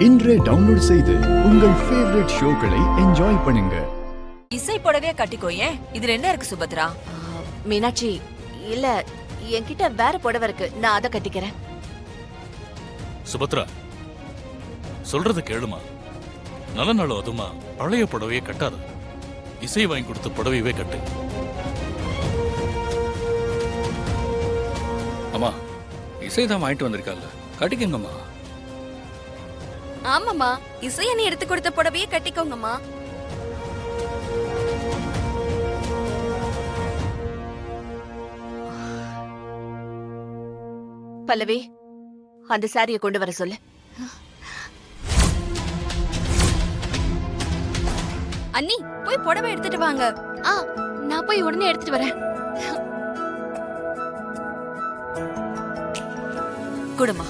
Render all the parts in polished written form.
இன்றே டவுன்லோட் செய்து உங்கள் ஃபேவரட் ஷோக்களை என்ஜாய் பண்ணுங்க. இசை புடவைய கட்டிக்கோ. ஏன் இதுல என்ன இருக்கு சுபத்ரா? மீனாட்சி, இல்ல என்கிட்ட வேற புடவை இருக்கு, நான் அத கட்டிக்கிறேன். சுபத்ரா, சொல்றத கேளுமா. நல்ல நாள் அதுமா பழைய புடவையை கட்டாத. இசை வாங்கி கொடுத்த புடவையவே கட்டு. அம்மா, இசைதான் வாங்கிட்டு வந்திருக்கால, கட்டிக்கங்கம்மா. ஆமாமா, இசைய நீ எடுத்து கொடுத்த புடவையே கட்டிக்கோங்கம்மா. பல்லவி, அந்த சாரிய கொண்டு வர சொல்லு. அண்ணி, போய் புடவை எடுத்துட்டு வாங்க. நான் போய் உடனே எடுத்துட்டு வரேன். குடுமா.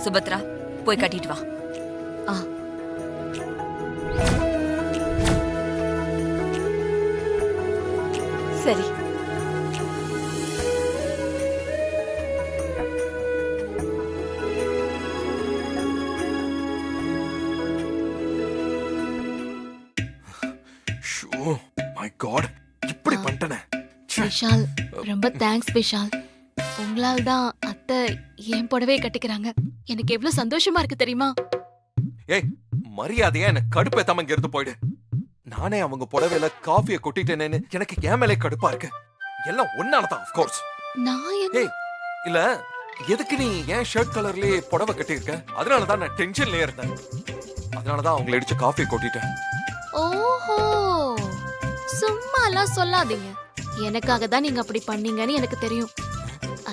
சுபத்ரா, போய் கட்டிட்டு வா. சரி. மை காட், இப்படி பண்ணிட்டனே. விஷால், ரொம்ப தேங்க்ஸ் விஷால். உங்களால தான் அத்தை என் புடவையை கட்டிக்கிறாங்க. எனக்கு எவ்வளவு சந்தோஷமா இருக்கு தெரியுமா? ஏய், மரியாதையா எனக்கு கடுப்பேத்தாம இங்க இருந்து போயிடு. நானே அவங்க புடவையில காஃபியை கொட்டிட்டேனேன்னு எனக்கு ஏன் மேலே கடுப்பா இருக்கு. எல்லாம் ஒன்னாலதான், ஆஃப் கோர்ஸ். நான் ஏய், இல்ல, எதுக்கு நீ ஏன் ஷர்ட் கலர்லயே புடவை கட்டியிருக்க? அதனாலதான் நான் டென்ஷன்லயே இருந்தேன். அதனாலதான் அவங்களை அடிச்சு காஃபியை கொட்டிட்டேன். ஓஹோ, சும்மா எல்லாம் சொல்லாதீங்க. எனக்காக தான் நீங்க அப்படி பண்ணீங்கன்னு எனக்கு தெரியும்.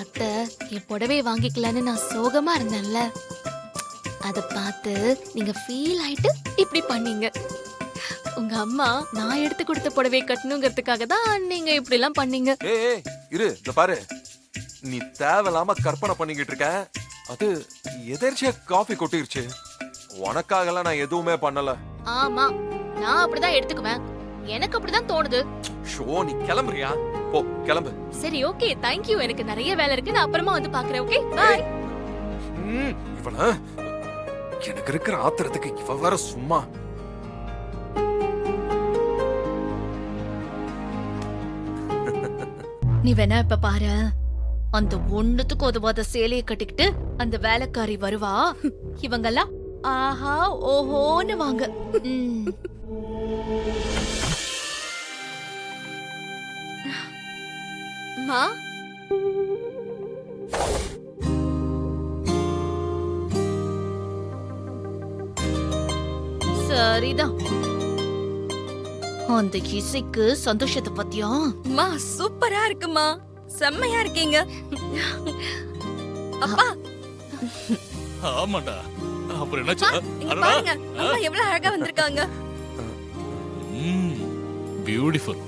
அத்தை என் புடவையை வாங்கிக்கலான்னு நான் சோகமா இருந்தேன்ல, அத பார்த்து நீங்க ஃபீல் ஆயிட்டு இப்படி பண்ணீங்க. உங்க அம்மா நான் எடுத்து கொடுத்த புடவையை கட்டணுங்கிறதுக்காக தான் நீங்க இப்படி எல்லாம் பண்ணீங்க. ஏய், இரு, இந்த பாரு, நீ தேவையில்லாம கற்பனை பண்ணிக்கிட்டு இருக்க. அது எதர்ச்சியா காஃபி கொட்டிருச்சு. உனக்காகலாம் நான் எதுவுமே பண்ணல. ஆமா, நான் அப்படிதான் எடுத்துக்குவேன். எனக்கு அப்படிதான் தோணுது. ஷோ, நீ கிளம்புறியா? போ, கிளம்பு. சரி, ஓகே, தேங்க் யூ. எனக்கு நிறைய வேலை இருக்கு, நான் அப்புறமா வந்து பாக்குறேன். Okay, bye. இவன, எனக்கு இருக்கிற ஆத்திரத்துக்கு இவ வேற சும்மா. நீ வேணா இப்ப பாரு, அந்த ஒண்ணுத்துக்கு உதவாத சேலையை கட்டிக்கிட்டு அந்த வேலைக்காரி வருவா. இவங்கெல்லாம் ஆஹா ஓஹோன்னு வாங்க. மா, சரிதான். அந்த இசைக்கு சந்தோஷத்தை பத்தியா? மா, சூப்பரா இருக்குமா, செம்மையா இருக்கீங்க. அப்பா, ஆமாடா, அப்புறம் என்ன இங்க பாருங்க, அம்மா எவ்வளவு அழகா வந்திருக்காங்க. பியூட்டிஃபுல்.